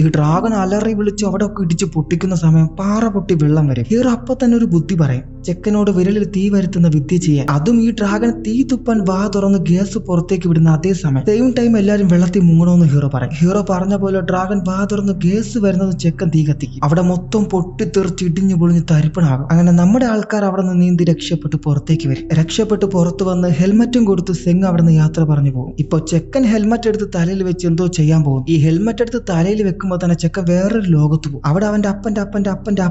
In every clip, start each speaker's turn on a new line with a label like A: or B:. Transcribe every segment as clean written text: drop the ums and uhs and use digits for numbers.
A: ഈ ഡ്രാഗൺ അലറി വിളിച്ച് അവിടെ ഒക്കെ ഇടിച്ച് പൊട്ടിക്കുന്ന സമയം പാറ പൊട്ടി വെള്ളം വരും. ഹീറോ അപ്പൊ തന്നെ ഒരു ബുദ്ധി പറയും, ചെക്കനോട് വിരലിൽ തീ വരുത്തുന്ന വിദ്യ ചെയ്യാൻ. അതും ഈ ഡ്രാഗൺ തീ തുപ്പാൻ വാ തുറന്ന് ഗ്യാസ് പുറത്തേക്ക് വിടുന്ന അതേ സമയം സെയിം ടൈം എല്ലാരും വെള്ളത്തിൽ മുങ്ങണമെന്ന് ഹീറോ പറയും. ഹീറോ പറഞ്ഞ പോലെ ഡ്രാഗൺ വാ തുറന്ന് ഗ്യാസ് വരുന്നത് ചെക്കൻ തീ കത്തിക്കും. അവിടെ മൊത്തം പൊട്ടിത്തെറിച്ച് ഇടിഞ്ഞു പൊളിഞ്ഞ് തരിപ്പണാകും. അങ്ങനെ നമ്മുടെ ആൾക്കാർ അവിടെ നിന്ന് നീന്തി രക്ഷപ്പെട്ട് പുറത്തേക്ക് വരും. രക്ഷപ്പെട്ട് പുറത്ത് വന്ന് ഹെൽമറ്റും കൊടുത്ത് സെങ് അവിടെ നിന്ന് യാത്ര പറഞ്ഞു പോകും. ഇപ്പൊ ചെക്കൻ ഹെൽമറ്റ് എടുത്ത് തലയിൽ വെച്ച് എന്തോ ചെയ്യാൻ പോകും. ഈ ഹെൽമറ്റ് എടുത്ത് തലയിൽ വെക്കുമ്പോൾ തന്നെ ചെക്കൻ വേറൊരു ലോകത്ത് പോകും. അവിടെ അവന്റെ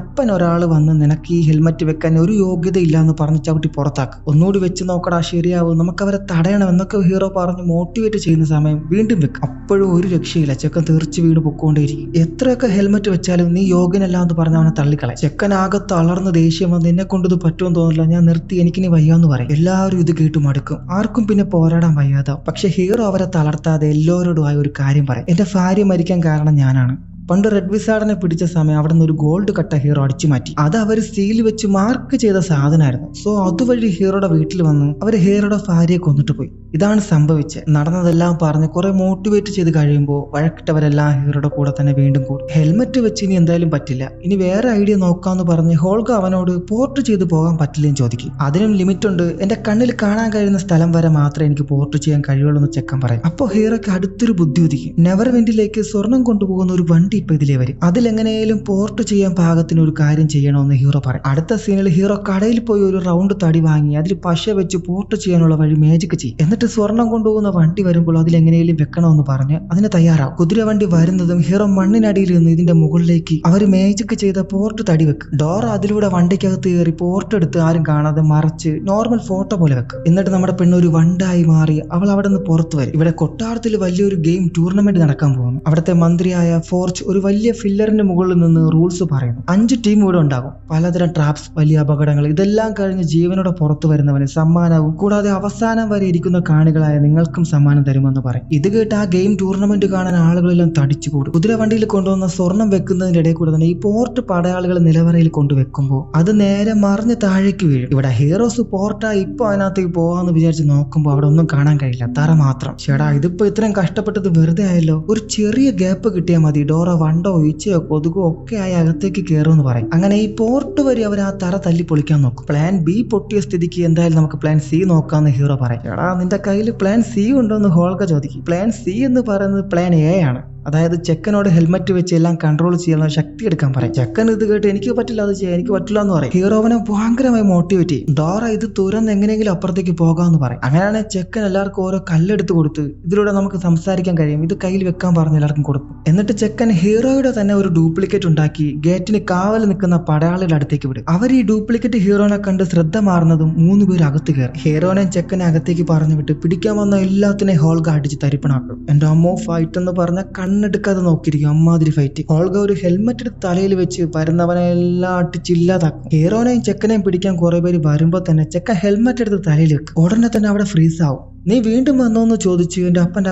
A: അപ്പൻ ഒരാൾ വന്ന് നിനക്ക് ഈ ഹെൽമറ്റ് വെക്കാൻ ഒരു യോഗ്യത ഇല്ല എന്ന് പറഞ്ഞ് ചവിട്ടി പുറത്താക്കും. ഒന്നുകൂടി വെച്ച് നോക്കടാ ശരിയാവും, നമുക്ക് അവരെ തടയണം എന്നൊക്കെ ഹീറോ പറഞ്ഞ് മോട്ടിവേറ്റ് ചെയ്യുന്ന സമയം വീണ്ടും വെക്കും. അപ്പോഴും ഒരു രക്ഷയില്ല, ചെക്കൻ തീർച്ച വീണ് പൊക്കോണ്ടേയിരിക്കും. എത്രയൊക്കെ ഹെൽമറ്റ് വെച്ചാലും നീ യോഗ്യനല്ല എന്ന് പറഞ്ഞ് അവനെ തള്ളിക്കളയും. ചെക്കൻ ആകെ തളർന്ന് ദേഷ്യം വന്ന് എന്നെ കൊണ്ടത് പറ്റുമെന്ന് തോന്നില്ല, ഞാൻ നിർത്തി, എനിക്കിനി വയ്യാന്ന് പറയും. എല്ലാവരും ഇത് കേട്ട് മടുക്കും. ആർക്കും പിന്നെ പോരാടാൻ വയ്യാതാവും. പക്ഷെ ഹീറോ അവരെ തളർത്താതെ എല്ലാവരോടുമായി ഒരു കാര്യം പറയും, എന്റെ ഭാര്യ മരിക്കാൻ കാരണം ഞാനാണ്. പണ്ട് റെഡ് വിസാർഡിനെ പിടിച്ച സമയം അവിടെ നിന്ന് ഒരു ഗോൾഡ് കട്ട ഹീറോ അടിച്ചു മാറ്റി. അത് അവർ സ്റ്റീൽ വെച്ച് മാർക്ക് ചെയ്ത സാധനമായിരുന്നു. സോ അതുവഴി ഹീറോയുടെ വീട്ടിൽ വന്നു അവർ ഹീറോയുടെ ഭാര്യയെ കൊന്നിട്ട് പോയി. ഇതാണ് സംഭവിച്ചത്. നടന്നതെല്ലാം പറഞ്ഞ് കുറെ മോട്ടിവേറ്റ് ചെയ്ത് കഴിയുമ്പോൾ വഴക്കിട്ടവരെല്ലാം ഹീറോയുടെ കൂടെ തന്നെ വീണ്ടും കൂടി. ഹെൽമറ്റ് വെച്ച് ഇനി എന്തായാലും പറ്റില്ല, ഇനി വേറെ ഐഡിയ നോക്കാന്ന് പറഞ്ഞ് ഹോൾഗ അവനോട് പോർട്ട് ചെയ്ത് പോകാൻ പറ്റില്ലെന്ന് ചോദിക്കും. അതിനും ലിമിറ്റ് ഉണ്ട്, എന്റെ കണ്ണിൽ കാണാൻ കഴിയുന്ന സ്ഥലം വരെ മാത്രമേ എനിക്ക് പോർട്ട് ചെയ്യാൻ കഴിയുള്ളൂ എന്ന് ചെക്കൻ പറയും. അപ്പോൾ ഹീറോയ്ക്ക് അടുത്തൊരു ബുദ്ധി ഉദിക്കും. നെവർവെന്റിലേക്ക് സ്വർണം കൊണ്ടുപോകുന്ന ഒരു വണ്ടി ഇപ്പൊ ഇതിലേ വരും. അതിലെങ്ങനെയും പോർട്ട് ചെയ്യാൻ പാകത്തിന് ഒരു കാര്യം ചെയ്യണമെന്ന് ഹീറോ പറയും. അടുത്ത സീനിൽ ഹീറോ കടയിൽ പോയി ഒരു റൗണ്ട് തടി വാങ്ങി അതിൽ പശ വെച്ച് പോർട്ട് ചെയ്യാനുള്ള വഴി മാജിക് ചെയ്യും. എന്നിട്ട് സ്വർണം കൊണ്ടുപോകുന്ന വണ്ടി വരുമ്പോൾ അതിലെങ്ങനെയും വെക്കണമെന്ന് പറഞ്ഞ് അതിന് തയ്യാറാവും. കുതിര വണ്ടി വരുന്നതും ഹീറോ മണ്ണിനടിയിൽ നിന്ന് ഇതിന്റെ മുകളിലേക്ക് അവർ മാജിക് ചെയ്ത പോർട്ട് തടി വെക്കും. ഡോറ അതിലൂടെ വണ്ടിക്കകത്ത് കയറി പോർട്ട് എടുത്ത് ആരും കാണാതെ മറച്ച് നോർമൽ ഫോട്ടോ പോലെ വെക്കും. എന്നിട്ട് നമ്മുടെ പെണ്ണ് ഒരു വണ്ടായി മാറി അവൾ അവിടെ നിന്ന് പുറത്തു വരും. ഇവിടെ കൊട്ടാരത്തിൽ വലിയൊരു ഗെയിം ടൂർണമെന്റ് നടക്കാൻ പോകുന്നു. അവിടുത്തെ മന്ത്രിയായ ഫോർച്ച് ഒരു വലിയ ഫില്ലറിന്റെ മുകളിൽ നിന്ന് റൂൾസ് പറയുന്നു. 5 ടീം ഇവിടെ ഉണ്ടാകും. പലതരം ട്രാപ്സ്, വലിയ അപകടങ്ങൾ, ഇതെല്ലാം കഴിഞ്ഞ് ജീവനോടെ പുറത്തു വരുന്നവന് സമ്മാനവും കൂടാതെ അവസാനം വരെ ഇരിക്കുന്ന കാണികളായ നിങ്ങൾക്കും സമ്മാനം തരുമെന്ന് പറയും. ഇത് കേട്ട് ആ ഗെയിം ടൂർണമെന്റ് കാണാൻ ആളുകളെല്ലാം തടിച്ചുകൂടും. കുതിരവണ്ടിയിൽ കൊണ്ടുവന്ന സ്വർണം വെക്കുന്നതിന്റെ ഇടയിൽ കൂടെ തന്നെ ഈ പോർട്ട് പടയാളികൾ നിലവറയിൽ കൊണ്ടുവെക്കുമ്പോൾ അത് നേരെ മറിഞ്ഞ് താഴേക്ക് വീഴും. ഇവിടെ ഹീറോസ് പോർട്ടായി ഇപ്പൊ അതിനകത്തേക്ക് പോവാന്ന് വിചാരിച്ച് നോക്കുമ്പോൾ അവിടെ ഒന്നും കാണാൻ കഴിയില്ല, തറ മാത്രം. ചേടാ ഇതിപ്പോ ഇത്രയും കഷ്ടപ്പെട്ടത് വെറുതെ ആയല്ലോ, ഒരു ചെറിയ ഗ്യാപ്പ് കിട്ടിയാൽ മതി, ഡോറ വണ്ടോ ഈച്ചയോ കൊതുകോ ഒക്കെ ആയി അകത്തേക്ക് കയറുമെന്ന് പറയും. അങ്ങനെ ഈ പോർട്ട് വരെ അവർ ആ തറ തല്ലി പൊളിക്കാൻ നോക്കും. പ്ലാൻ ബി പൊട്ടിയ സ്ഥിതിക്ക് എന്തായാലും നമുക്ക് പ്ലാൻ സി നോക്കാന്ന് ഹീറോ പറയും. എടാ നിന്റെ കയ്യിൽ പ്ലാൻ സി ഉണ്ടോ എന്ന് ഹോൾഗ ചോദിക്കും. പ്ലാൻ സി എന്ന് പറയുന്നത് പ്ലാൻ എ ആണ്. അതായത് ചെക്കനോട് ഹെൽമറ്റ് വെച്ച് എല്ലാം കൺട്രോൾ ചെയ്യാനുള്ള ശക്തി എടുക്കാൻ പറയും. ചെക്കൻ ഇത് കേട്ട് എനിക്ക് പറ്റില്ല, അത് ചെയ്യാൻ എനിക്ക് പറ്റില്ല എന്ന് പറയും. ഹീറോവനെ ഭയങ്കരമായി മോട്ടിവേറ്റ് ചെയ്യും. ഡോറ ഇത് തുറന്ന് എങ്ങനെയെങ്കിലും അപ്പുറത്തേക്ക് പോകാമെന്ന് പറയും. അങ്ങനെയാണ് ചെക്കൻ എല്ലാവർക്കും ഓരോ കല്ലെടുത്ത് കൊടുത്ത് ഇതിലൂടെ നമുക്ക് സംസാരിക്കാൻ കഴിയും, ഇത് കയ്യിൽ വെക്കാൻ പറഞ്ഞ് എല്ലാവർക്കും കൊടുക്കും. എന്നിട്ട് ചെക്കൻ ഹീറോയുടെ തന്നെ ഒരു ഡ്യൂപ്ലിക്കേറ്റ് ഉണ്ടാക്കി ഗേറ്റിന് കാവൽ നിൽക്കുന്ന പടയാളിയുടെ അടുത്തേക്ക് വിടും. അവർ ഈ ഡ്യൂപ്ലിക്കേറ്റ് ഹീറോനെ കണ്ട് ശ്രദ്ധ മാറുന്നതും 3 പേര് അകത്ത് കയറും. ഹീറോനെ ചെക്കനെ അകത്തേക്ക് പറഞ്ഞു വിട്ട് പിടിക്കാൻ വന്ന എല്ലാത്തിനെയും ഹോൾഗ അടിച്ച് തരിപ്പണാക്കും. എന്റെ അമ്മോ ഫൈറ്റ് എന്ന് പറഞ്ഞ കണ്ണെടുക്കാതെ നോക്കിയിരിക്കും. അമ്മാതിരി ഫൈറ്റ്. ഹോൾഗ ഒരു ഹെൽമെറ്റ് എടുത്ത് തലയിൽ വെച്ച് വരുന്നവനെ എല്ലാം അടിച്ചില്ലാതാക്കും. ഹീറോനെയും ചെക്കനെയും പിടിക്കാൻ കുറെ പേര് വരുമ്പോ തന്നെ ചെക്കൻ ഹെൽമെറ്റ് എടുത്ത് തലയിൽ വെക്കും. ഉടനെ തന്നെ അവിടെ ഫ്രീസ് ആവും. നീ വീണ്ടും വന്നോന്ന് ചോദിച്ചു എന്റെ അപ്പൻ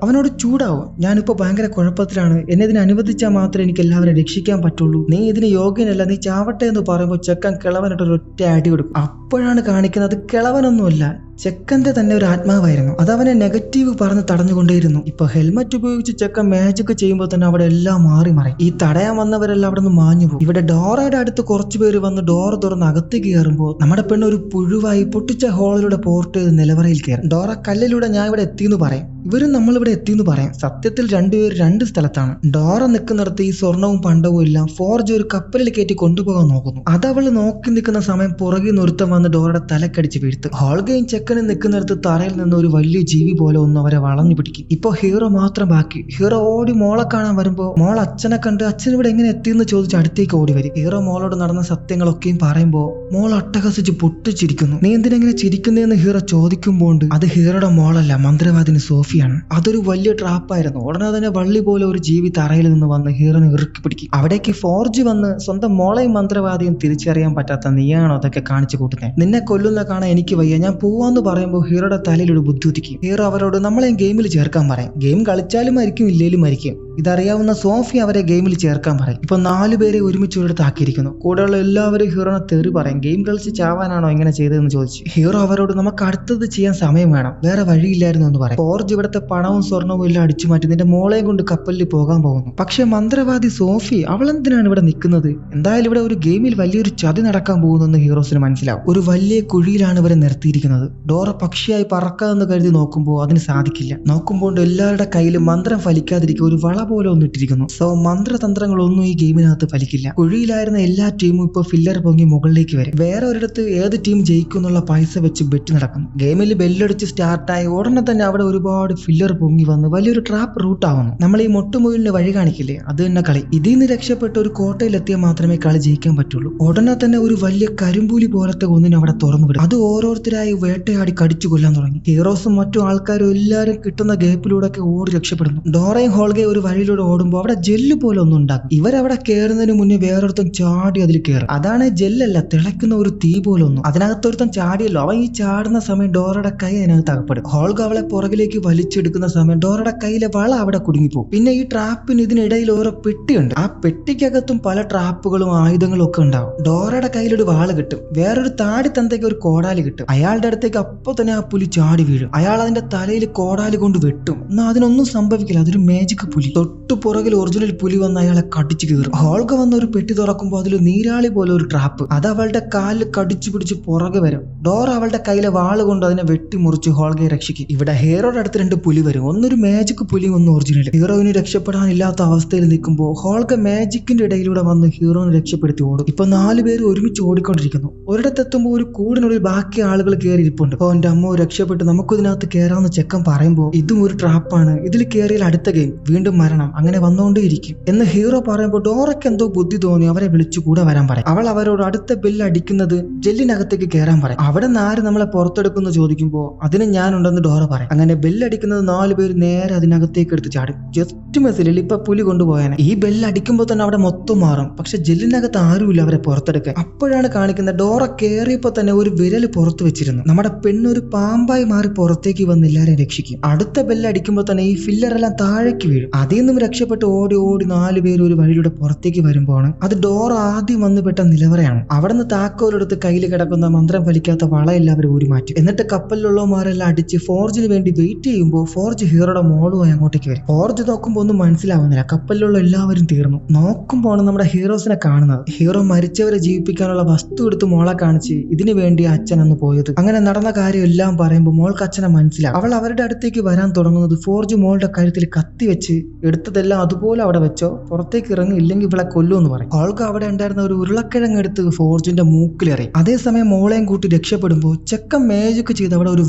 A: അവനോട് ചൂടാവും. ഞാനിപ്പോ ഭയങ്കര കുഴപ്പത്തിലാണ്, എന്നെ ഇതിനെ അനുവദിച്ചാൽ മാത്രമേ എനിക്ക് എല്ലാവരും രക്ഷിക്കാൻ പറ്റുള്ളൂ, നീ ഇതിന് യോഗ്യനല്ല, നീ ചാവട്ടെ എന്ന് പറയുമ്പോൾ ചെക്കൻ കിളവനിട്ട് ഒരു ഒറ്റ അടി കൊടുക്കും. അപ്പോഴാണ് കാണിക്കുന്നത് കിളവനൊന്നുമല്ല, ചെക്കന്റെ തന്നെ ഒരു ആത്മാവായിരുന്നു. അതവനെ നെഗറ്റീവ് പറഞ്ഞ് തടഞ്ഞുകൊണ്ടേയിരുന്നു. ഇപ്പൊ ഹെൽമറ്റ് ഉപയോഗിച്ച് ചെക്കൻ മാജിക് ചെയ്യുമ്പോൾ തന്നെ അവിടെ എല്ലാം മാറി മറയും. ഈ തടയാൻ വന്നവരെല്ലാം അവിടെ നിന്ന് മാഞ്ഞു പോകും. ഇവിടെ ഡോറയുടെ അടുത്ത് കുറച്ചു പേര് വന്ന് ഡോർ തുറന്ന് അകത്തേക്ക് കയറുമ്പോൾ നമ്മുടെ പെണ്ണ് ഒരു പുഴുവായി പൊട്ടിച്ച ഹോളിലൂടെ പോർട്ട് ചെയ്ത് നിലവറയിൽ കയറും. ഡോറ കല്ലിലൂടെ ഞാൻ ഇവിടെ എത്തിയെന്ന് പറയും. ഇവരും നമ്മളിവിടെ എത്തിയെന്ന് പറയാം. സത്യത്തിൽ രണ്ടുപേർ 2 സ്ഥലത്താണ്. ഡോറ നിൽക്കുന്നിടത്ത് ഈ സ്വർണവും പണ്ടവും എല്ലാം ഫോർജ് ഒരു കപ്പലിൽ കയറ്റി കൊണ്ടുപോകാൻ നോക്കുന്നു. അതവള് നോക്കി നിൽക്കുന്ന സമയം പുറകിൽ നിർത്തം വന്ന് ഡോറയുടെ തലക്കടിച്ച് വീഴ്ത്തും. ഹോൾഗയും ചെക്കനും നിൽക്കുന്നിടത്ത് തറയിൽ നിന്ന് ഒരു വലിയ ജീവി പോലെ ഒന്ന് അവരെ വളഞ്ഞു പിടിക്കും. ഇപ്പൊ ഹീറോ മാത്രം ബാക്കി. ഹീറോ ഓടി മോളെ കാണാൻ വരുമ്പോ മോൾ അച്ഛനെ കണ്ട് അച്ഛൻ ഇവിടെ എങ്ങനെ എത്തിയെന്ന് ചോദിച്ച് അടുത്തേക്ക് ഓടി വരും. ഹീറോ മോളോട് നടന്ന സത്യങ്ങളൊക്കെയും പറയുമ്പോ മോൾ അട്ടഹസിച്ച് പൊട്ടിച്ചിരിക്കുന്നു. നീ എന്തിനെങ്ങനെ ചിരിക്കുന്നതെന്ന് ഹീറോ ചോദിക്കുമ്പോൾ അത് ഹീറോയുടെ മോളല്ല, മന്ത്രവാദിനി സോഫിയാണ്. അതൊരു വലിയ ട്രാപ്പായിരുന്നു. ഉടനെ തന്നെ വള്ളി പോലെ ഒരു ജീവി തറയിൽ നിന്ന് വന്ന് ഹീറോനെ ഇറുക്കി പിടിക്കും. അവിടേക്ക് ഫോർജ് വന്ന് സ്വന്തം മോളെയും മന്ത്രവാദിയും തിരിച്ചറിയാൻ പറ്റാത്ത നീയാണോ അതൊക്കെ കാണിച്ചു കൂട്ടുന്നത്, നിന്നെ കൊല്ലുന്ന കാണാൻ എനിക്ക് വയ്യ, ഞാൻ പോവാന്ന് പറയുമ്പോൾ ഹീറോയുടെ തലയിൽ ഒരു ബുദ്ധി ഉദിക്കും. ഹീറോ അവരോട് നമ്മളെയും ഗെയിമിൽ ചേർക്കാൻ പറയും. ഗെയിം കളിച്ചാലും മരിക്കും ഇല്ലേലും മരിക്കും, ഇതറിയാവുന്ന സോഫി അവരെ ഗെയിമിൽ ചേർക്കാൻ പറയും. ഇപ്പൊ 4 പേരെ ഒരുമിച്ച് ഒരിടത്ത് ആക്കിയിരിക്കുന്നു. കൂടെയുള്ള എല്ലാവരും ഹീറോനെ തെറി പറയും. ഗെയിം കളിച്ച് ചാവാനാണോ ഇങ്ങനെ ചെയ്തതെന്ന് ചോദിച്ചു. ഹീറോ അവരോട് നമുക്ക് അടുത്തത് ചെയ്യാൻ സമയം വേണം, വേറെ വഴിയില്ലായിരുന്നു എന്ന് പറയും. ഫോർജ് ഇവിടുത്തെ പണവും സ്വർണവും എല്ലാം അടിച്ചു മാറ്റി നിന്റെ മോളെയും കൊണ്ട് കപ്പലിൽ പോകാൻ പോകുന്നു. പക്ഷെ മന്ത്രവാദി സോഫി അവളെന്തിനാണ് ഇവിടെ നിൽക്കുന്നത്? എന്തായാലും ഇവിടെ ഒരു ഗെയിമിൽ വലിയൊരു ചതി നടക്കാൻ പോകുന്നെന്ന് ഹീറോസിന് മനസ്സിലാവും. ഒരു വലിയ കുഴിയിലാണ് ഇവരെ നിർത്തിയിരിക്കുന്നത്. ഡോറ പക്ഷിയായി പറക്കാമെന്ന് കരുതി നോക്കുമ്പോൾ അതിന് സാധിക്കില്ല. നോക്കുമ്പോൾ എല്ലാവരുടെ കയ്യിലും മന്ത്രം ഫലിക്കാതിരിക്കുക ഒരു വള പോലെ ഒന്നിട്ടിരിക്കുന്നു. സോ മന്ത്രതന്ത്രങ്ങളൊന്നും ഈ ഗെയിമിനകത്ത് ഫലിക്കില്ല. കുഴിയിലായിരുന്ന എല്ലാ ടീമും ഇപ്പൊ ഫില്ലർ പൊങ്ങി മുകളിലേക്ക് വരും. വേറെ ഒരിടത്ത് ഏത് ടീം ജയിക്കും എന്നുള്ള പൈസ വെച്ച് ബെറ്റ് നടക്കുന്നു. ഗെയിമിൽ ബെല്ലടിച്ച് സ്റ്റാർട്ടായി ഉടനെ തന്നെ അവിടെ ഒരുപാട് ഫില്ലർ പൊങ്ങി വന്ന് വലിയൊരു ട്രാപ്പ് റൂട്ട് ആവുന്നു. നമ്മൾ ഈ മൊട്ടുമുയിലിന് വഴി കാണിക്കില്ലേ, അത് തന്നെ കളി. ഇതിൽ നിന്ന് രക്ഷപ്പെട്ട് ഒരു കോട്ടയിലെത്തിയാൽ മാത്രമേ കളി ജയിക്കാൻ പറ്റുള്ളൂ. ഉടനെ തന്നെ ഒരു വലിയ കരിമ്പൂലി പോലത്തെ ഒന്നിനെ അവിടെ തുറന്നു വിടും. അത് ഓരോരുത്തരായി വേട്ടയാടി കടിച്ചു കൊല്ലാൻ തുടങ്ങി. ഹീറോസും മറ്റു ആൾക്കാരും എല്ലാവരും കിട്ടുന്ന ഗ്യാപ്പിലൂടെ ഒക്കെ ഓടി രക്ഷപ്പെടുന്നു. ഡോറയും ഹോൾഗയും ഒരു വഴിയിലൂടെ ഓടുമ്പോൾ അവിടെ ജെല്ല് പോലെ ഒന്നും ഉണ്ടാകും. ഇവരവിടെ കയറുന്നതിന് മുന്നേ വേറൊരുത്തൻ ചാടി അതിൽ കയറും. അതാണ് ജെല്ലല്ല, തിളയ്ക്കുന്ന ഒരു തീ പോലെ ഒന്നും. അതിനകത്തൊരുത്തൻ ചാടിയല്ലോ. അവൻ ഈ ചാടുന്ന സമയം ഡോറയുടെ കൈ അതിനകത്ത് അകപ്പെടും. ഹോൾഗ അവളെ പുറകിലേക്ക് വലിച്ചെടുക്കുന്ന സമയം ഡോറയുടെ കയ്യിലെ വള അവിടെ കുടുങ്ങിപ്പോകും. പിന്നെ ഈ ട്രാപ്പിന് ഇതിനിടയിൽ ഓരോ പെട്ടിയുണ്ട്. ആ പെട്ടിക്കകത്തും പല ട്രാപ്പുകളും ആയുധങ്ങളും ഒക്കെ ഉണ്ടാവും. ഡോറയുടെ കയ്യിലൊരു വാള് കിട്ടും. വേറൊരു താടി തന്തയ്ക്ക് ഒരു കോടാലി കിട്ടും. അയാളുടെ അടുത്തേക്ക് അപ്പൊ തന്നെ ആ പുലി ചാടി വീഴും. അയാൾ അതിന്റെ തലയിൽ കോടാലി കൊണ്ട് വെട്ടും. എന്നാൽ അതിനൊന്നും സംഭവിക്കില്ല. അതൊരു മാജിക് പുലി. തൊട്ടു പുറകിൽ ഒറിജിനൽ പുലി വന്ന് അയാളെ കടിച്ചു കീറും. ഹോൾഗ വന്ന ഒരു പെട്ടി തുറക്കുമ്പോൾ അതിൽ നീരാളി പോലെ ഒരു ട്രാപ്പ്. അത് അവളുടെ കാലിൽ കടിച്ചു പിടിച്ച് പുറകെ വരും. ഡോറ അവളുടെ കയ്യിലെ വാള് കൊണ്ട് അതിനെ വെട്ടിമുറിച്ച് ഹോൾഗയെ രക്ഷിക്കും. ഇവിടെ ഹീറോയുടെ അടുത്ത് 2 പുലി വരും. ഒന്നൊരു മാജിക് പുലി, ഒന്ന് ഒറിജിനൽ. ഹീറോയിന് രക്ഷപ്പെടാനില്ലാത്ത അവസ്ഥയിൽ നിൽക്കുമ്പോൾ ഹോൾഗ മാജിക്കിന്റെ ഇടയിലൂടെ വന്ന് ഹീറോയിനെ രക്ഷപ്പെടുത്തി ഓടും. ഇപ്പൊ 4 പേര് ഒരുമിച്ച് ഓടിക്കൊണ്ടിരിക്കുന്നു. ഒരിടത്തെത്തുമ്പോൾ ഒരു കൂടിനുള്ളിൽ ബാക്കി ആളുകൾ കയറി ഇരിപ്പുണ്ട്. അപ്പൊ എന്റെ അമ്മ രക്ഷപ്പെട്ട് നമുക്ക് ഇതിനകത്ത് കയറാമെന്ന് ചെക്കൻ പറയുമ്പോൾ ഇതും ഒരു ട്രാപ്പാണ്, ഇതിൽ കയറിയാൽ അടുത്ത ഗെയിം വീണ്ടും മരണം, അങ്ങനെ വന്നുകൊണ്ടേയിരിക്കും എന്ന് ഹീറോ പറയുമ്പോൾ ഡോറയ്ക്ക് എന്തോ ബുദ്ധി തോന്നി അവരെ വിളിച്ചു കൂടെ വരാൻ പറയും. അവൾ അവരോട് അടുത്ത ബെല്ല് അടിക്കുന്നത് ജെല്ലിനകത്തേക്ക് കയറാൻ പറയും. അവിടെ നിന്ന് ആര് നമ്മളെ പുറത്തെടുക്കുന്നു ചോദിക്കുമ്പോൾ അതിന് ഞാനുണ്ടെന്ന് ഡോറ പറയും. അങ്ങനെ ബെല്ലടിക്കുന്നത് 4 പേര് നേരെ അതിനകത്തേക്ക് എടുത്ത് ചാടും. ജസ്റ്റ് മെസ്സിൽ ഇപ്പൊ പുലി കൊണ്ടുപോയാനെ. ഈ ബെല്ല് അടിക്കുമ്പോൾ തന്നെ അവിടെ മൊത്തം മാറും. പക്ഷെ ജെല്ലിനകത്ത് ആരുമില്ല അവരെ പുറത്തെടുക്കാൻ. അപ്പോഴാണ് കാണിക്കുന്നത് ഡോറ കയറിയപ്പോ തന്നെ ഒരു വിരല് പുറത്ത് വെച്ചിരുന്നു. നമ്മുടെ പെണ്ണൊരു പാമ്പായി മാറി പുറത്തേക്ക് വന്ന് എല്ലാവരെയും രക്ഷിക്കും. അടുത്ത ബെല്ല് അടിക്കുമ്പോൾ തന്നെ ഈ ഫില്ലറെല്ലാം താഴേക്ക് വീഴും. അതിൽ നിന്നും രക്ഷപ്പെട്ട് ഓടി 4 പേര് ഒരു വഴിയുടെ പുറത്തേക്ക് വരുമ്പോൾ അത് ഡോറ ആദ്യം വന്ന് പെട്ട നിലവറയാണ്. അവിടെ നിന്ന് താക്കോലെടുത്ത് കയ്യിൽ കിടക്കുന്ന മന്ത്രം ഫലിക്കാത്ത വള എല്ലാവരും ഊരി മാറ്റും. എന്നിട്ട് കപ്പലിലുള്ളവന്മാരെല്ലാം അടിച്ച് ഫോർജിന് വേണ്ടി വെയിറ്റ് ചെയ്യുമ്പോൾ ഫോർജ് ഹീറോയുടെ മോളുമായി അങ്ങോട്ടേക്ക് വരും. ഫോർജ് നോക്കുമ്പോൾ ഒന്നും മനസ്സിലാവുന്നില്ല. കപ്പലിലുള്ള എല്ലാവരും തീർന്നു. നോക്കുമ്പോൾ നമ്മുടെ ഹീറോസിനെ കാണുന്നത്. ഹീറോ മരിച്ചവരെ ജീവിപ്പിക്കാനുള്ള വസ്തു എടുത്ത് മോളെ കാണിച്ച് ഇതിനു വേണ്ടി അച്ഛൻ അന്ന് പോയത്. അങ്ങനെ നടന്ന കാര്യം എല്ലാം പറയുമ്പോൾ മോൾക്ക് അച്ഛനെ മനസ്സിലാവും. അവൾ അവരുടെ അടുത്തേക്ക് വരാൻ തുടങ്ങുന്നത് ഫോർജ് മോളുടെ കഴുത്തിൽ കത്തി വെച്ച് എടുത്തതെല്ലാം അതുപോലെ അവിടെ വെച്ചോ, പുറത്തേക്ക് ഇറങ്ങി, ഇല്ലെങ്കിൽ ഇവളെ കൊല്ലുമെന്ന് പറയും. അവൾക്ക് അവിടെ ഉണ്ടായിരുന്ന ഒരു ഉരുളക്കിഴങ്ങ് എടുത്ത് ഫോർജിന്റെ മൂക്കിലെറിയും. അതേസമയം മോളെയും കൂട്ടി രക്ഷപ്പെടുമ്പോൾ ചെക്കൻ മേജിക്ക് ചെയ്ത് അവിടെ ഒരു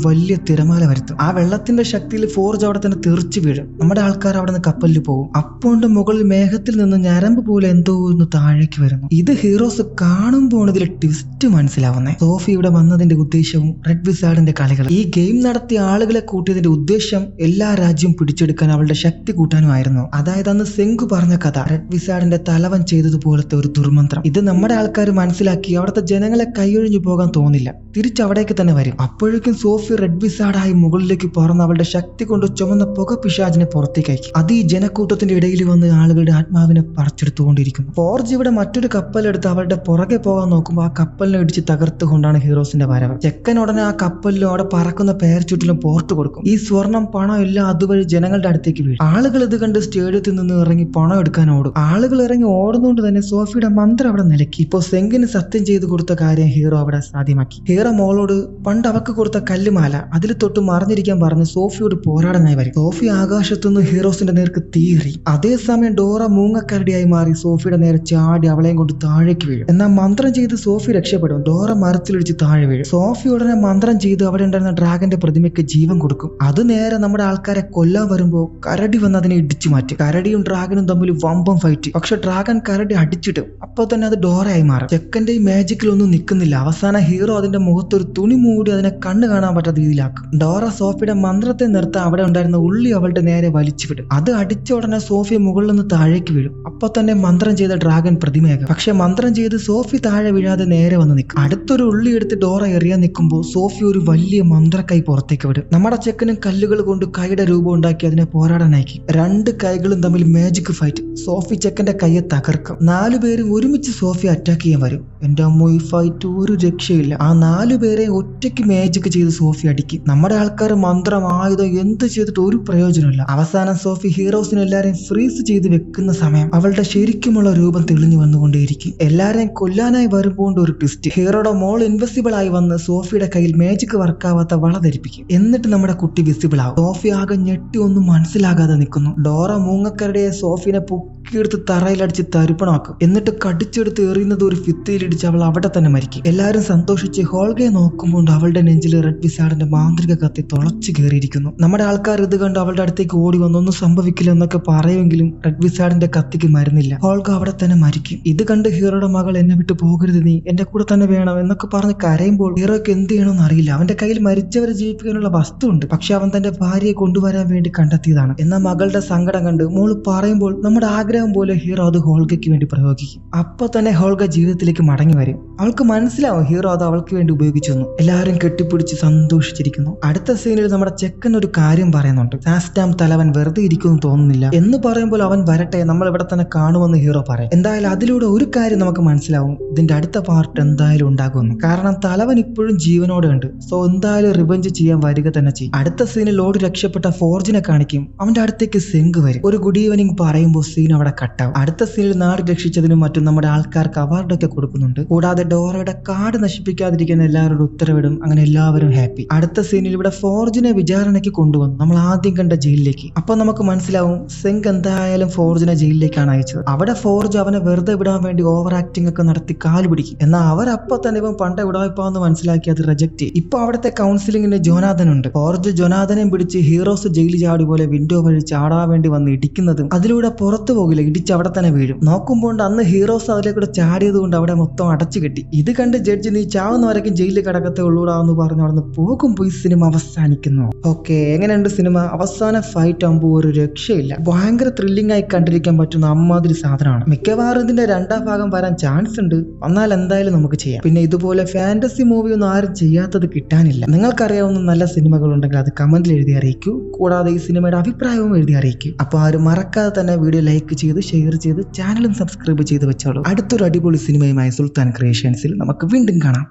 A: വലിയ തിരമാല വരുത്തും. ആ വെള്ളത്തിന്റെ ശക്തിയിൽ ഫോർജ് അവിടെ തന്നെ തെറിച്ചു വീഴും. നമ്മുടെ ആൾക്കാർ അവിടെ നിന്ന് കപ്പലിൽ പോകും. അപ്പോണ്ട് മുകളിൽ മേഘത്തിൽ നിന്ന് ഞരമ്പ് പോലെ എന്തോ ഒന്ന് താഴേക്ക് വരുന്നു. ഇത് ഹീറോസ് കാണുമ്പോൾ ഇതിൽ ട്വിസ്റ്റ് മനസ്സിലാവുന്നേ. സോഫി ഇവിടെ വന്നതിന്റെ ഉദ്ദേശവും റെഡ് വിസാർഡിന്റെ കളികൾ. ഈ ഗെയിം നടത്തിയ ആളുകളെ കൂട്ടിയതിന്റെ ഉദ്ദേശം എല്ലാ രാജ്യവും പിടിച്ചെടുക്കാൻ അവളുടെ ശക്തി കൂട്ടാനുമായിരുന്നു. അതായത് അന്ന് സെങ്കു പറഞ്ഞ കഥ, റെഡ് വിസാർഡിന്റെ തലവൻ ചെയ്തതുപോലത്തെ ഒരു ദുർമന്ത്രം. ഇത് നമ്മുടെ ആൾക്കാർ മനസ്സിലാക്കി അവിടുത്തെ ജനങ്ങളെ കൈയൊഴിഞ്ഞു പോകാൻ തോന്നില്ല, തിരിച്ചവിടേക്ക് തന്നെ വരും. അപ്പോഴേക്കും സോഫി റെഡ് വിസാർഡായി മുകളിലേക്ക് പറന്ന് അവളുടെ ശക്തി കൊണ്ട് ചുമന്ന പുക പിശാചിനെ പുറത്തേക്ക് അയക്കും. അത് ഈ ജനക്കൂട്ടത്തിന്റെ ഇടയിൽ വന്ന് ആളുകളുടെ ആത്മാവിനെ പറിച്ചെടുത്തുകൊണ്ടിരിക്കുന്നു. ഫോർജ് ഇവിടെ മറ്റൊരു കപ്പലെടുത്ത് അവളുടെ പുറകെ പോകാൻ നോക്കുമ്പോൾ ആ കപ്പലിനെ ഇടിച്ച് തകർത്തുകൊണ്ടാണ് ഹീറോസിന്റെ വരവ്. ചെക്കൻ ഉടനെ ആ കപ്പലിലും അവിടെ പറക്കുന്ന പേരച്ചുറ്റിലും പോർട്ട് കൊടുക്കും. ഈ സ്വർണം പണം എല്ലാം അതുവഴി ജനങ്ങളുടെ അടുത്തേക്ക് വീഴും. ആളുകൾ ഇത് കണ്ട് സ്റ്റേഡിയത്തിൽ നിന്ന് ഇറങ്ങി പണം എടുക്കാൻ ഓടും. ആളുകൾ ഇറങ്ങി ഓടുന്നതുകൊണ്ട് തന്നെ സോഫിയുടെ മന്ത്രം അവിടെ നിലയ്ക്ക്. ഇപ്പോൾ സെങ്കിന് സത്യം ചെയ്തു കൊടുത്ത കാര്യം ഹീറോ അവിടെ സാധ്യമാക്കി. ഹീറോ മോളോട് പണ്ട് അവക്ക് കൊടുത്ത കല്ലുമാല അതിൽ തൊട്ട് മറിഞ്ഞിരിക്കാൻ പറഞ്ഞ് സോഫിയോട് പോരാടാനായി വരും. സോഫി ആകാശത്തുനിന്ന് ഹീറോസിന്റെ നേർക്ക് തീറി. അതേസമയം ഡോറ മൂങ്ങക്കരടിയായി മാറി സോഫിയുടെ നേരെ ചാടി അവളെയും കൊണ്ട് താഴേക്ക് വീഴും. എന്നാൽ മന്ത്രം ചെയ്ത് സോഫി രക്ഷപ്പെടും. ഡോറ മരത്തിലിടിച്ച് താഴെ വീഴും. സോഫി ഉടനെ മന്ത്രം ചെയ്ത് അവിടെ ഉണ്ടായിരുന്ന ഡ്രാഗന്റെ പ്രതിമയ്ക്ക് ജീവൻ കൊടുക്കും. അത് നേരെ നമ്മുടെ ആൾക്കാരെ കൊല്ലാൻ വരുമ്പോൾ കരടി വന്ന് അതിനെ ഇടിച്ചു മാറ്റും. കരടിയും ഡ്രാഗനും തമ്മിൽ വമ്പം ഫൈറ്റ്. പക്ഷെ ഡ്രാഗൻ കരടി അടിച്ചിട്ടും അപ്പോൾ തന്നെ അത് ഡോറയായി മാറും. ചെക്കന്റെ ഈ മാജിക്കിലൊന്നും നിൽക്കുന്നില്ല. അവസാനം ഹീറോ അതിന്റെ മുഖത്തൊരു തുണി മൂടി അതിനെ കണ്ണ് കാണാൻ പറ്റാത്ത രീതിയിലാക്കും. ഡോറ സോഫിയുടെ മന്ത്രത്തെ നിർത്താൻ അവിടെ ഉണ്ടായിരുന്ന ഉള്ളി അവളുടെ നേരെ വലിച്ചു വിടും. അത് അടിച്ച ഉടനെ സോഫി മുകളിൽ നിന്ന് താഴേക്ക് വീഴും. അപ്പൊ തന്നെ മന്ത്രം ചെയ്ത ഡ്രാഗൻ പ്രതിമയാകും. പക്ഷെ മന്ത്രം ചെയ്ത് സോഫി താഴെ വീഴാതെ നേരെ വന്ന് നിൽക്കും. അടുത്തൊരു ഉള്ളി എടുത്ത് ഡോറ എറിയാൻ നിൽക്കുമ്പോൾ സോഫി ഒരു വലിയ മന്ത്രക്കൈ പുറത്തേക്ക് വിടും. നമ്മുടെ ചെക്കനും കല്ലുകൾ കൊണ്ട് കൈയുടെ രൂപം ഉണ്ടാക്കി അതിനെ പോരാടാൻ അയക്കും. 2 കൈകളും തമ്മിൽ മാജിക് ഫൈറ്റ്. സോഫി ചെക്കന്റെ കയ്യെ തകർക്കും. 4 പേരും ഒരുമിച്ച് സോഫി അറ്റാക്ക് ചെയ്യാൻ വരും. എന്റെ അമ്മ, ഈ ഫൈറ്റ് ഒരു രക്ഷയില്ല. ആ 4 പേരെ ഒറ്റയ്ക്ക് മാജിക് ചെയ്ത് സോഫി അടിക്കും. നമ്മുടെ ആൾക്കാർ മന്ത്രം, ആയുധം എന്ത് ചെയ്തിട്ട് ഒരു പ്രയോജനമില്ല. അവസാനം സോഫി ഹീറോസിനെ എല്ലാരെയും ഫ്രീസ് ചെയ്ത് വെക്കുന്ന സമയം അവളുടെ ശരിക്കുമുള്ള രൂപം തെളിഞ്ഞു വന്നുകൊണ്ടേയിരിക്കും. എല്ലാരെയും കൊല്ലാനായി വരുമ്പോൾ ഒരു ട്വിസ്റ്റ്. ഹീറോയുടെ മോൾ ഇൻവെസിബിൾ ആയി വന്ന് സോഫിയുടെ കയ്യിൽ മാജിക് വർക്കാവാത്ത വള ധരിപ്പിക്കും. എന്നിട്ട് നമ്മുടെ കുട്ടി വിസിബിൾ ആവും. സോഫി ആകെ ഞെട്ടി ഒന്നും മനസ്സിലാകാതെ നിൽക്കുന്നു. ഡോറ മൂങ്ങക്കരടിയെ സോഫിനെ പൊക്കിയെടുത്ത് തറയിലടിച്ച് തരിപ്പണമാക്കും. എന്നിട്ട് കടിച്ചെടുത്ത് എറിയുന്നത് ഒരു ഭിത്തിയിലിടിച്ച് അവൾ അവിടെ തന്നെ മരിക്കും. എല്ലാരും സന്തോഷിച്ച് ഹോൾഗയെ നോക്കുമ്പോൾ അവളുടെ നെഞ്ചിൽ റെഡ് വിസാർഡിന്റെ മാന്ത്രിക കത്തി തുളച്ചു കയറിയിരിക്കുന്നു. നമ്മുടെ ആൾക്കാർ ഇത് കണ്ട് അവളുടെ അടുത്തേക്ക് ഓടി വന്നൊന്നും സംഭവിക്കില്ല എന്നൊക്കെ പറയുമെങ്കിലും റെഡ് വിസാർഡിന്റെ കത്തിക്ക് മരുന്നില്ല. ഹോൾഗ അവിടെ തന്നെ മരിക്കും. ഇത് കണ്ട് ഹീറോയുടെ മകൾ എന്നെ വിട്ട് പോകരുത്, നീ എന്റെ കൂടെ തന്നെ വേണം എന്നൊക്കെ പറഞ്ഞ് കരയുമ്പോൾ ഹീറോയ്ക്ക് എന്ത് ചെയ്യണമെന്ന് അറിയില്ല. അവന്റെ കയ്യിൽ മരിച്ചവരെ ജീവിപ്പിക്കാനുള്ള വസ്തു ഉണ്ട്, പക്ഷെ അവൻ തന്റെ ഭാര്യയെ കൊണ്ടുവരാൻ വേണ്ടി കണ്ടെത്തിയതാണ്. എന്നാൽ മകളുടെ സങ്കടം കണ്ട് മോള് പറയുമ്പോൾ നമ്മുടെ ആഗ്രഹം പോലെ ഹീറോ അത് ഹോൾഗയ്ക്ക് വേണ്ടി പ്രയോഗിക്കും. അപ്പൊ തന്നെ ഹോൾഗ ജീവിതത്തിലേക്ക് മടങ്ങി വരും. അവൾക്ക് മനസ്സിലാവും ഹീറോ അത് അവൾക്ക് വേണ്ടി ഉപയോഗിച്ചു. എല്ലാവരും കെട്ടിപ്പിടിച്ച് സന്തോഷിച്ചിരിക്കുന്നു. അടുത്ത സീനിൽ നമ്മുടെ ചെക്കൻ ഒരു കാര്യം പറയുന്നുണ്ട്. സാസ്റ്റാം തലവൻ വെറുതെ ഇരിക്കുമെന്ന് തോന്നുന്നില്ല എന്ന് പറയുമ്പോൾ അവൻ വരട്ടെ, നമ്മൾ ഇവിടെ തന്നെ കാണുമെന്ന് ഹീറോ പറയും. എന്തായാലും അതിലൂടെ ഒരു കാര്യം നമുക്ക് മനസ്സിലാവും, ഇതിന്റെ അടുത്ത പാർട്ട് എന്തായാലും ഉണ്ടാകുമെന്ന്. കാരണം തലവൻ ഇപ്പോഴും ജീവനോടെ ഉണ്ട്. സോ എന്തായാലും റിവെഞ്ച് ചെയ്യാൻ വരിക തന്നെ ചെയ്യും. അടുത്ത സീനിൽ ഓടി രക്ഷപ്പെട്ട ഫോർജിനെ കാണിക്കും. അവന്റെ അടുത്തേക്ക് സെങ്ക് വരും. ഒരു ഗുഡ് ഈവനിങ് പറയുമ്പോൾ സീൻ അവിടെ കട്ടാവും. അടുത്ത സീനിൽ നാട് രക്ഷിച്ചതിനും മറ്റും നമ്മുടെ ആൾക്കാർക്ക് അവാർഡൊക്കെ കൊടുക്കുന്നുണ്ട്. കൂടാതെ ഡോറയുടെ കാട് നശിപ്പിക്കാതിരിക്കുന്ന എല്ലാവരുടെ ഉത്തരവിടും. അങ്ങനെ എല്ലാവരും ഹാപ്പി. അടുത്ത സീനിൽ ഇവിടെ ഫോർജിനെ വിചാരണയ്ക്ക് കൊണ്ടുവന്നു, നമ്മൾ ആദ്യം കണ്ട ജയിലിലേക്ക്. അപ്പൊ നമുക്ക് മനസ്സിലാവും സെങ്ക് എന്തായാലും ഫോർജിനെ ജയിലിലേക്കാണ് അയച്ചത്. അവിടെ ഫോർജ് അവനെ വെറുതെ വിടാൻ വേണ്ടി ഓവർ ആക്ടിംഗ് ഒക്കെ നടത്തി കാല് പിടിക്കും. എന്നാൽ അവരപ്പൊ തന്നെ ഇവൻ പണ്ടേ വിടായിപ്പാന്ന് മനസ്സിലാക്കി അത് റിജക്ട് ചെയ്യും. ഇപ്പൊ അവിടുത്തെ കൗൺസിലിംഗിന് ജോനാഥൻ ഉണ്ട്. ഫോർജ് ജോനാഥനെയും പിടിച്ച് ഹീറോസ് ജയിലിൽ ചാടി പോലെ വിൻഡോ വഴി ചാടാൻ വേണ്ടി വന്ന് ഇടിക്കുന്നതും അതിലൂടെ പുറത്തു പോകില്ല, ഇടിച്ച് അവിടെ തന്നെ വീഴും. നോക്കുമ്പോൾ അന്ന് ഹീറോസ് അതിലേക്കൂടെ ചാടിയത് കൊണ്ട് അവിടെ മൊത്തം അടച്ചു കെട്ടി. ഇത് കണ്ട് ജഡ്ജ് നീ ചാവുന്നവരേക്കും ജയിലിൽ കിടക്കത്തെ ഉള്ളൂടാന്ന് പറഞ്ഞു അവിടെ പോകുമ്പോൾ ഈ സിനിമ അവസാനിക്കുന്നു. ഓക്കെ, എങ്ങനെയുണ്ട് സിനിമ? അവസാന ഫൈറ്റ് ആകുമ്പോൾ ഒരു രക്ഷയില്ല. ഭയങ്കര ത്രില്ലിംഗ് ആയി കണ്ടിരിക്കാൻ പറ്റുന്ന അമ്മാതിരി സാധനമാണ്. മിക്കവാറും ഇതിന്റെ 2ാം ഭാഗം വരാൻ ചാൻസ് ഉണ്ട്. വന്നാൽ എന്തായാലും നമുക്ക് ചെയ്യാം. പിന്നെ ഇതുപോലെ ഫാന്റസി മൂവി ഒന്നും ആരും ചെയ്യാത്തത് കിട്ടാനില്ല. നിങ്ങൾക്കറിയാവുന്ന നല്ല സിനിമകൾ ഉണ്ടെങ്കിൽ അത് കമന്റിൽ എഴുതി അറിയിക്കൂ. കൂടാതെ ഈ സിനിമയുടെ അഭിപ്രായവും എഴുതി അറിയിക്കൂ. അപ്പോൾ ആരും മറക്കാതെ തന്നെ വീഡിയോ ലൈക്ക് ചെയ്ത് ഷെയർ ചെയ്ത് ചാനലും സബ്സ്ക്രൈബ് ചെയ്ത് വെച്ചോളൂ. അടുത്തൊരു അടിപൊളി സിനിമയുമായി സുൽത്താൻ ക്രിയേഷൻസിൽ നമുക്ക് വീണ്ടും കാണാം.